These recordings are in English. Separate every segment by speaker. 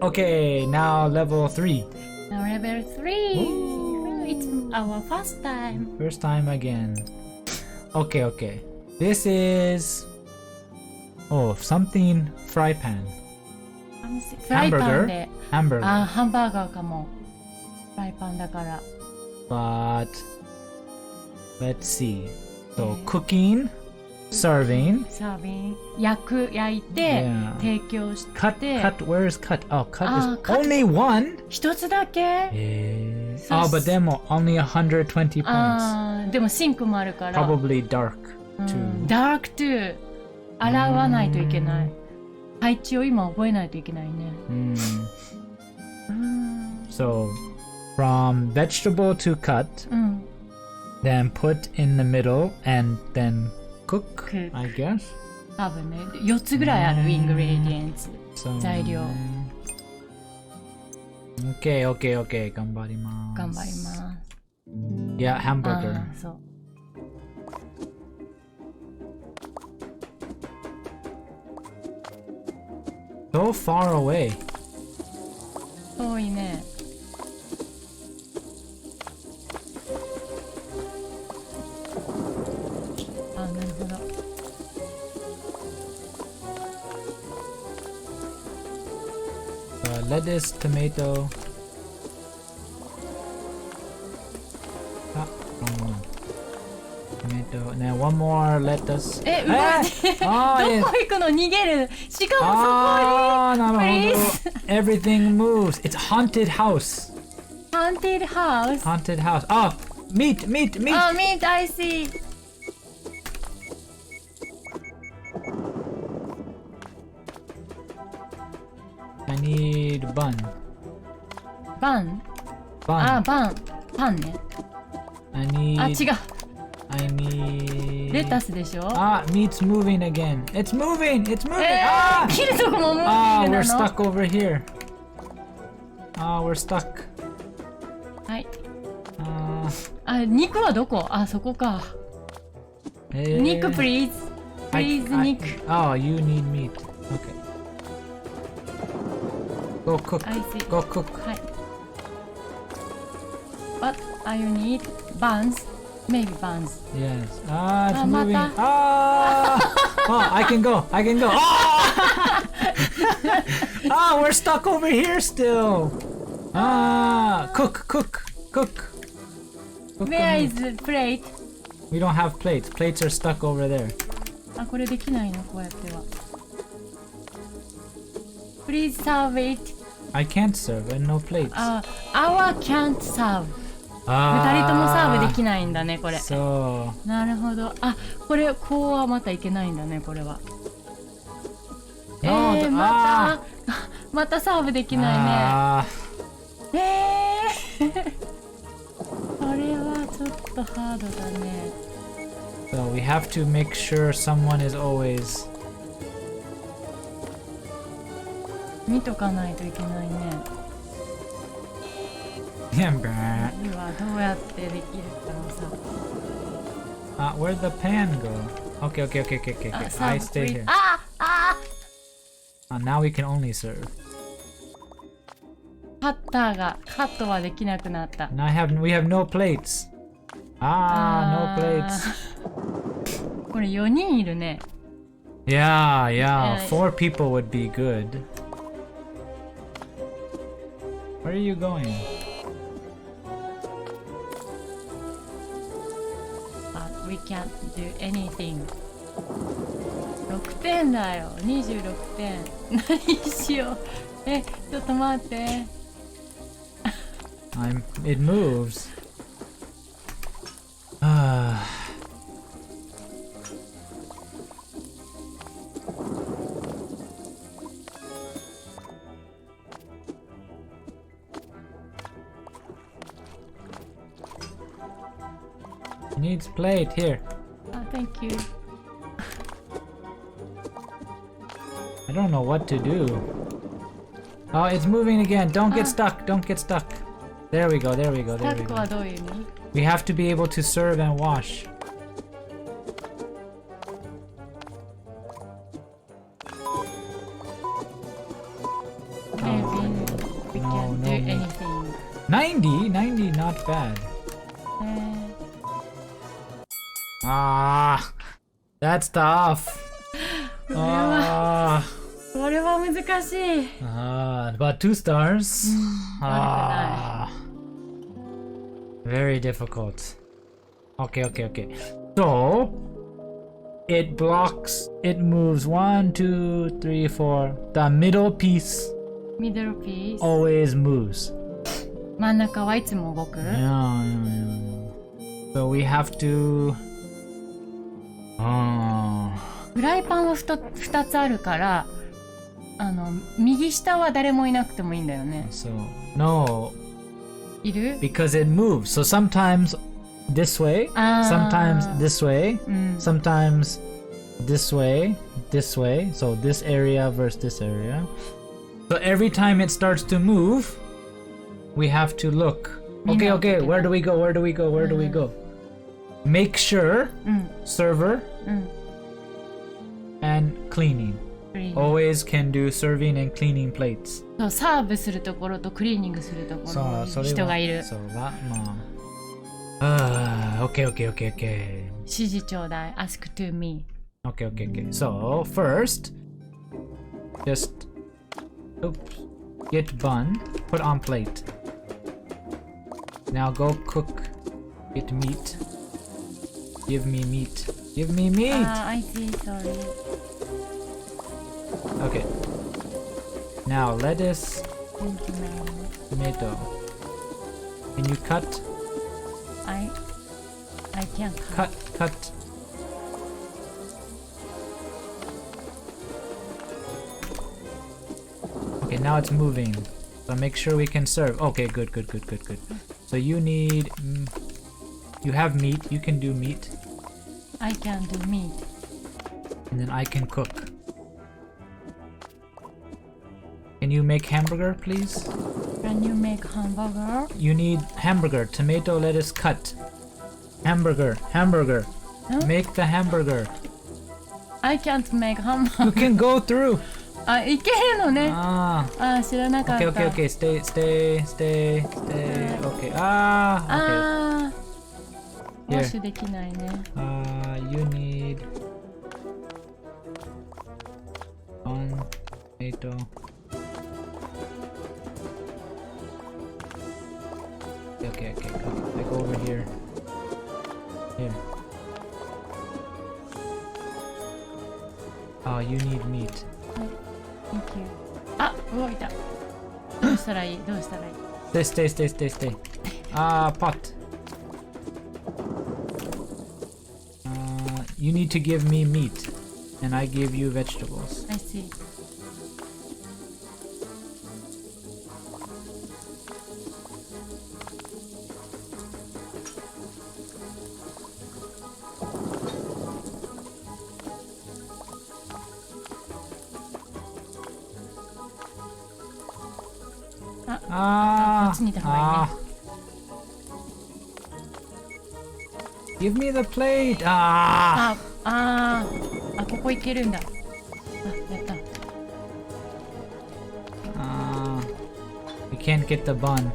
Speaker 1: Okay, now level 3.
Speaker 2: Now level 3.
Speaker 1: Ooh.
Speaker 2: It's our first time.
Speaker 1: First time again. Okay. This is... Oh, something fry pan.
Speaker 2: フライパン
Speaker 1: Hamburger.
Speaker 2: で。
Speaker 1: Hamburger.
Speaker 2: あ、ハンバーガーかも。フライパンだから。
Speaker 1: But let's see. So cooking, serving.
Speaker 2: サービン、焼いて、
Speaker 1: Yeah.
Speaker 2: 提供して。
Speaker 1: Cut. Where's cut? Oh, cut is
Speaker 2: cut.
Speaker 1: only one.
Speaker 2: 一つだけ
Speaker 1: Oh, but then only 120 points.
Speaker 2: あー、でもシンクもあるから。
Speaker 1: Probably dark
Speaker 2: うん、
Speaker 1: too.
Speaker 2: ダークトゥー。洗わないといけない。配置を今覚えないといけないね。
Speaker 1: So, from vegetable to cut,
Speaker 2: うん。
Speaker 1: then put in the middle, and then cook, I guess.
Speaker 2: 多分ね、4つぐらいあるイングレディエンツ。
Speaker 1: So,
Speaker 2: 材料。
Speaker 1: Okay. 頑張ります。
Speaker 2: 頑張ります。
Speaker 1: Yeah, hamburger.
Speaker 2: あー、そう。
Speaker 1: So far away.
Speaker 2: 遠いね。あ、なるほど。
Speaker 1: Lettuce, tomato. Ah, wrong one. Tomato. And then one more lettuce.
Speaker 2: 動いて、どこ行くの？逃げる。しかもそこに。
Speaker 1: なるほど。
Speaker 2: Please.
Speaker 1: Everything moves. It's haunted house.
Speaker 2: Haunted house.
Speaker 1: Haunted house. Oh, meat.
Speaker 2: Oh, meat, I see.
Speaker 1: I need bun.
Speaker 2: バン。
Speaker 1: Bun.
Speaker 2: あ、パンね。
Speaker 1: I need.
Speaker 2: あ、違う。
Speaker 1: I need.
Speaker 2: レタスでしょ。
Speaker 1: Meat's moving again. It's moving.
Speaker 2: 切るとこもムービング
Speaker 1: we're
Speaker 2: なの。
Speaker 1: stuck over here. We're stuck.
Speaker 2: はい。肉はどこ？あ、そこか。肉、please. Please, 肉。
Speaker 1: Oh, you need meat. Okay. Go cook.
Speaker 2: I see.
Speaker 1: Go cook.
Speaker 2: はい。What are you need? Buns? Maybe buns.
Speaker 1: Yes. It's moving.
Speaker 2: また。
Speaker 1: Oh, I can go. We're stuck over here still. Cook.
Speaker 2: Where is the plate?
Speaker 1: We don't have plates. Plates are stuck over there.
Speaker 2: あ、これできないの、こうやっては。Please serve it.
Speaker 1: I can't serve and no plates.
Speaker 2: Our can't serve. 二人ともサーブできないんだね、これ。
Speaker 1: そう。
Speaker 2: なるほど。あ、これ、こうはまたいけないんだね、これは。またサーブできないね。これはちょっとハードだね。
Speaker 1: So we have to make sure someone is always.
Speaker 2: 見とかないといけないね。
Speaker 1: Yeah,
Speaker 2: ではどうやってできるかなさ。
Speaker 1: where'd the pan go? Okay. I stay here. Now we can only serve.
Speaker 2: カットはできなくなった。
Speaker 1: And we have no plates. No plates.
Speaker 2: これ4人いるね。
Speaker 1: Yeah. 4 people would be good. Where are you going?
Speaker 2: We can't do anything. 6点だよ。26点。何しよう。ちょっと待って。
Speaker 1: It moves. Needs plate here.
Speaker 2: Thank you.
Speaker 1: I don't know what to do. Oh, it's moving again. Don't get stuck. There we go.
Speaker 2: タックはどういう意味？
Speaker 1: We have to be able to serve and wash.
Speaker 2: do
Speaker 1: no meat.
Speaker 2: anything.
Speaker 1: 90 not bad. Ah, that's tough.
Speaker 2: これは難しい。
Speaker 1: About 2 stars.
Speaker 2: 悪
Speaker 1: Very difficult. Okay. So it blocks, it moves 1, 2, 3, 4. The middle piece
Speaker 2: ミドルピース。
Speaker 1: always moves.
Speaker 2: 真ん中はいつも動く。
Speaker 1: Yeah. So we have to.
Speaker 2: フライパンは2つあるから、右下は誰もいなくてもいいんだよね。
Speaker 1: So no,
Speaker 2: いる？
Speaker 1: because it moves. So sometimes this way, sometimes this way, sometimes this way, this way. So this area versus this area. So every time it starts to move, we have to look. Okay. Where do we go? Make sure server and cleaning. Always can do serving and cleaning plates.
Speaker 2: そう、サーブするところとクリーニングするところに人がいる。
Speaker 1: そうだ、まあ。Okay.
Speaker 2: 指示ちょうだい。Ask to me.
Speaker 1: Okay. So first, just get bun, put on plate. Now go cook. Get meat. Give me meat.
Speaker 2: I see, sorry.
Speaker 1: Okay. Now lettuce,
Speaker 2: Thank you, ma'am.
Speaker 1: tomato. Can you cut?
Speaker 2: I can't cut.
Speaker 1: Cut. Okay, now it's moving. So make sure we can serve. Okay, good. So you need. You have meat. You can do meat.
Speaker 2: I can do meat.
Speaker 1: And then I can cook. Can you make hamburger, please?
Speaker 2: Can you make hamburger?
Speaker 1: You need hamburger. Tomato, lettuce, cut. Hamburger.
Speaker 2: Huh?
Speaker 1: Make the hamburger.
Speaker 2: I can't make hamburger.
Speaker 1: You can go through.
Speaker 2: あ、いけへんのね。 知らなかった。
Speaker 1: Okay. Stay. Okay. Okay.
Speaker 2: Here. ウォッシュできないね。
Speaker 1: You need one tomato. Okay. I go over here. Here. You need meat.
Speaker 2: Thank you. あ、動いた。どうしたらいい？
Speaker 1: Stay. Pot. You need to give me meat, and I give you vegetables.
Speaker 2: I see.
Speaker 1: Give me the plate.
Speaker 2: ここ行けるんだ。やった。
Speaker 1: You can't get the bun.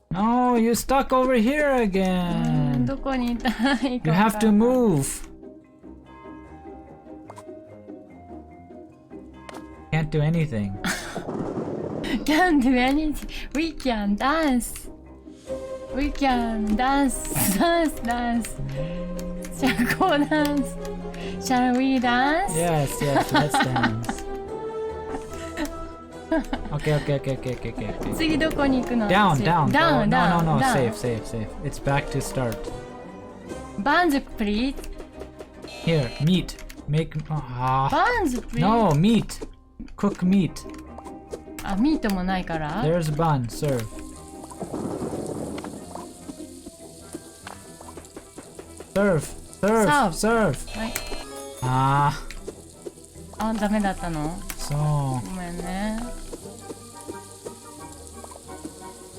Speaker 1: No, you're stuck over here again.
Speaker 2: どこにいたらいいか。
Speaker 1: You have to move. Can't do anything.
Speaker 2: Can't do anything. We can dance. Dance. 社交ダンス。Shall we dance?
Speaker 1: Yes, let's dance. Okay.
Speaker 2: 次どこに行くの？
Speaker 1: Down.
Speaker 2: Down.
Speaker 1: No. Safe. It's back to start.
Speaker 2: Buns, please.
Speaker 1: Here, meat. Make.
Speaker 2: Buns, please.
Speaker 1: No, meat. Cook meat.
Speaker 2: あ、ミートもないから。
Speaker 1: There's bun. Serve. Serve.
Speaker 2: はい。ダメだったの？
Speaker 1: そう。
Speaker 2: ごめんね。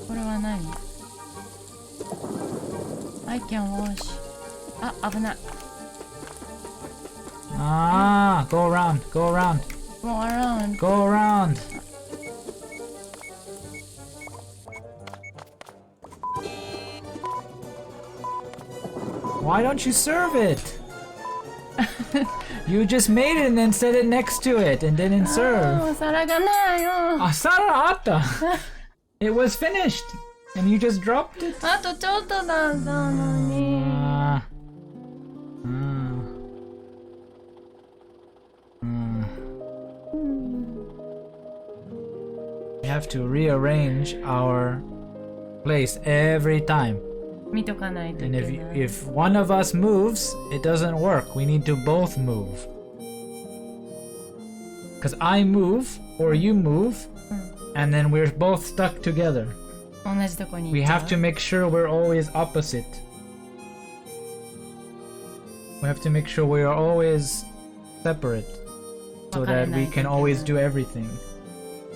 Speaker 2: これは何？ I can wash. あ、危ない。
Speaker 1: Ah, go around, go around.
Speaker 2: Go around.
Speaker 1: Go around. Why don't you serve it? You just made it and then set it next to it and didn't serve.
Speaker 2: お皿がないよ。
Speaker 1: Asara atta. It was finished and you just dropped it.
Speaker 2: あとちょっとだったのに。
Speaker 1: We have to rearrange our place every time.
Speaker 2: 見とかないとい
Speaker 1: And
Speaker 2: けない。
Speaker 1: if one of us moves, it doesn't work. We need to both move. Because I move or you move, and then we're both stuck together.
Speaker 2: 同じとこに
Speaker 1: We
Speaker 2: 行っちゃ
Speaker 1: have
Speaker 2: う
Speaker 1: to make sure we're always opposite. We have to make sure we are always separate so that we can always do everything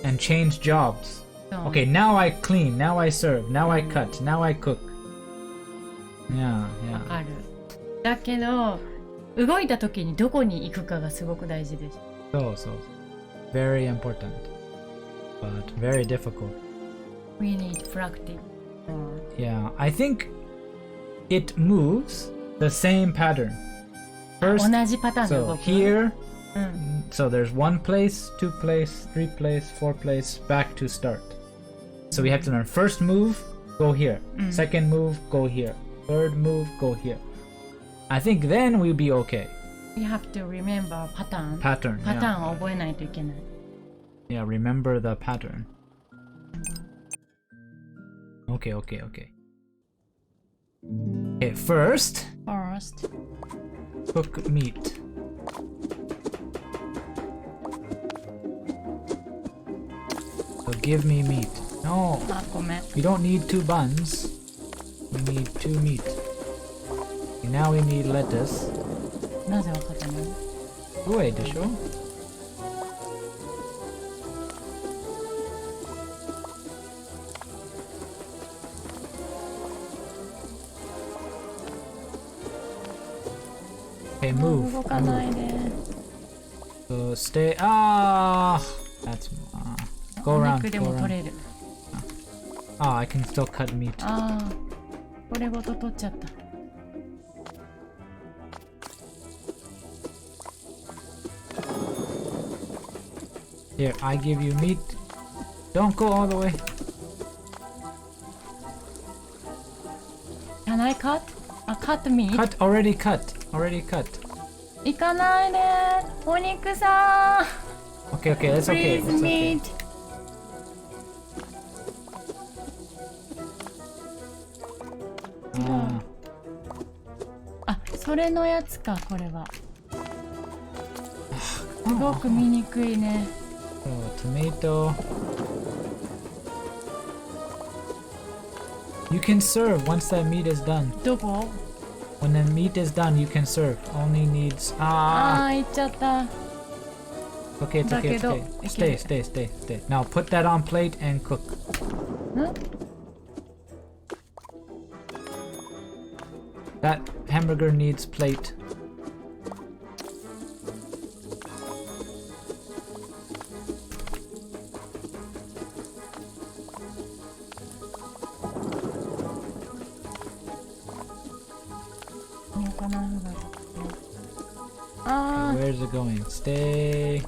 Speaker 1: and change jobs.
Speaker 2: そう
Speaker 1: Okay, now I clean, now I serve, now I cut, now I cook. Yeah,
Speaker 2: わ
Speaker 1: yeah.
Speaker 2: かる。だけど動いた時にどこに行くかがすごく大事です。
Speaker 1: So, very important, but very difficult.
Speaker 2: We need practice.
Speaker 1: Yeah, I think it moves the same pattern.
Speaker 2: 同
Speaker 1: First,
Speaker 2: じパターンで
Speaker 1: so
Speaker 2: 動く。
Speaker 1: here,
Speaker 2: うん。
Speaker 1: so there's one place, two place, three place, four place, back to start. So we have to learn first move, go here. Second move, go here. Third move, go here. I think then we'll be okay.
Speaker 2: We have to remember パターン。
Speaker 1: Pattern.
Speaker 2: パター
Speaker 1: Yeah,
Speaker 2: ンを覚えないといけない。
Speaker 1: yeah, remember the pattern. Okay. Okay, first,
Speaker 2: First,
Speaker 1: cook meat. So give me meat. No,
Speaker 2: あ、ごめん。
Speaker 1: we don't need two buns. We need two meat. Okay, now we need lettuce.
Speaker 2: なぜわかったの？
Speaker 1: Wait, de sho? Okay, move.
Speaker 2: 動かないで。
Speaker 1: So stay. Ah, that's. Go
Speaker 2: お
Speaker 1: around.
Speaker 2: 肉で
Speaker 1: Go
Speaker 2: も取
Speaker 1: around.
Speaker 2: れる。
Speaker 1: Ah, I can still cut meat.
Speaker 2: ああ、これごと取っちゃった。
Speaker 1: Here, I give you meat. Don't go all the way.
Speaker 2: Can I cut? Cut meat?
Speaker 1: Cut, already cut. Already cut.
Speaker 2: 行かないで。お肉さん。
Speaker 1: Okay, okay, that's okay.
Speaker 2: Please
Speaker 1: That's okay.
Speaker 2: meat. あ、それのやつか、これは。すごく見にくいね。
Speaker 1: So, tomato. You can serve once that meat is done.
Speaker 2: どこ？
Speaker 1: When the meat is done, you can serve. Only needs.
Speaker 2: あ
Speaker 1: Ah!
Speaker 2: あ、行っちゃった。
Speaker 1: Okay, it's okay, it's okay. Stay, stay, stay, stay. Now put that on plate and cook.
Speaker 2: ん？
Speaker 1: That hamburger needs plate. Where's it going? Stay.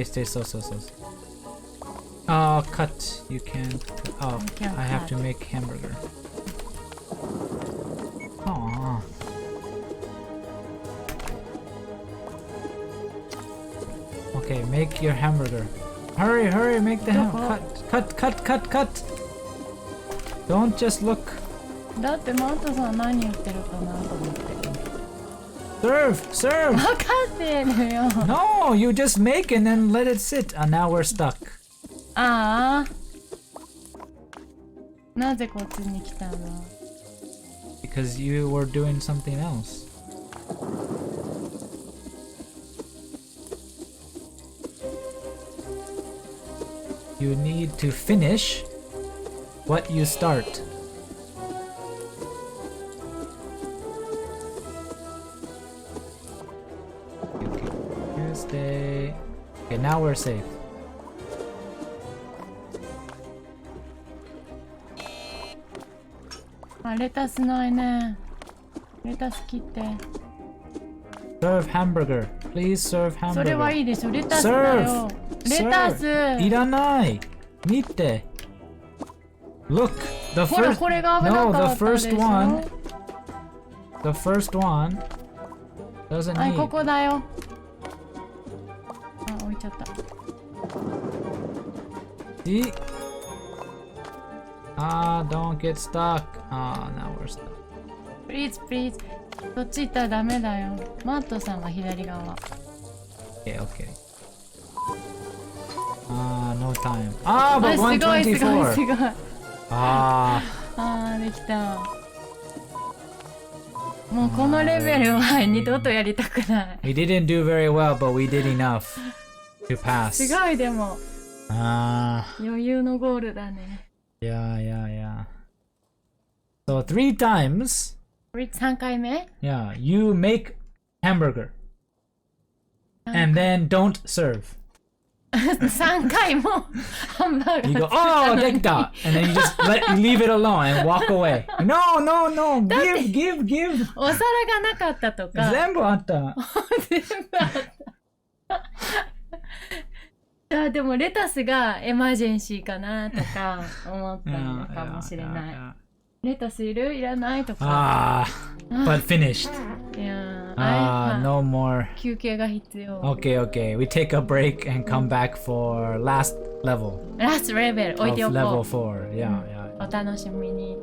Speaker 1: Stay, so. Oh, cut. You can't. Oh,
Speaker 2: You can't
Speaker 1: I have
Speaker 2: cut.
Speaker 1: to make hamburger. Aww. Okay, make your hamburger. Hurry, make the cut. Don't just look.
Speaker 2: だってマントさん何言ってるかなと思って。
Speaker 1: Serve!
Speaker 2: 分かってるよ。
Speaker 1: No, you just make and then let it sit. And now we're stuck.
Speaker 2: ああ。なぜこっちに来たの？
Speaker 1: Because you were doing something else. You need to finish what you start. Okay. Tuesday. Okay, now we're safe.
Speaker 2: レタスないね。レタス切って。
Speaker 1: Serve hamburger. Please serve hamburger.
Speaker 2: それはいいでしょ。レタスだよ。レタス。
Speaker 1: いらない。見て。Look, the
Speaker 2: ほら
Speaker 1: first.
Speaker 2: これが危な
Speaker 1: No,
Speaker 2: か
Speaker 1: the
Speaker 2: ったでし
Speaker 1: first
Speaker 2: ょ。
Speaker 1: one. The first one doesn't
Speaker 2: はい、こ
Speaker 1: need.
Speaker 2: こだよ。あ、置いちゃった。
Speaker 1: See? Ah, don't get stuck. Ah, now we're stuck.
Speaker 2: Please, please. そっち行ったらダメだよ。マットさんは左側。
Speaker 1: Okay, okay. Ah, no time. Ah,
Speaker 2: あ、
Speaker 1: but
Speaker 2: すごいすごいすご
Speaker 1: 124.
Speaker 2: い。
Speaker 1: Ah,
Speaker 2: あー、できた。もうこのレベルは二度とやりたくない。
Speaker 1: we didn't do very well, but we did enough to pass.
Speaker 2: すごいでも
Speaker 1: Ah,
Speaker 2: 余裕のゴールだね。
Speaker 1: yeah. So 3 times,
Speaker 2: 3回目
Speaker 1: yeah, you make hamburger and then don't serve.
Speaker 2: 3回もハンバーガー
Speaker 1: You
Speaker 2: 作
Speaker 1: go,
Speaker 2: った
Speaker 1: oh,
Speaker 2: の
Speaker 1: take
Speaker 2: に
Speaker 1: that, and then you just leave it alone and walk away. No, give.
Speaker 2: お皿がなかったとか
Speaker 1: 全部あった。
Speaker 2: 全部あったあ、でもレタスがエマージェンシーかなとか思ったのかもしれない。レタスいる？いらないとか。
Speaker 1: But finished.
Speaker 2: いや、
Speaker 1: no more.
Speaker 2: 休憩が必要。
Speaker 1: Okay. We take a break and come back for last level.
Speaker 2: ラストレベル置いてお
Speaker 1: Of
Speaker 2: こ
Speaker 1: level
Speaker 2: う。
Speaker 1: 4. Yeah.
Speaker 2: お楽しみに。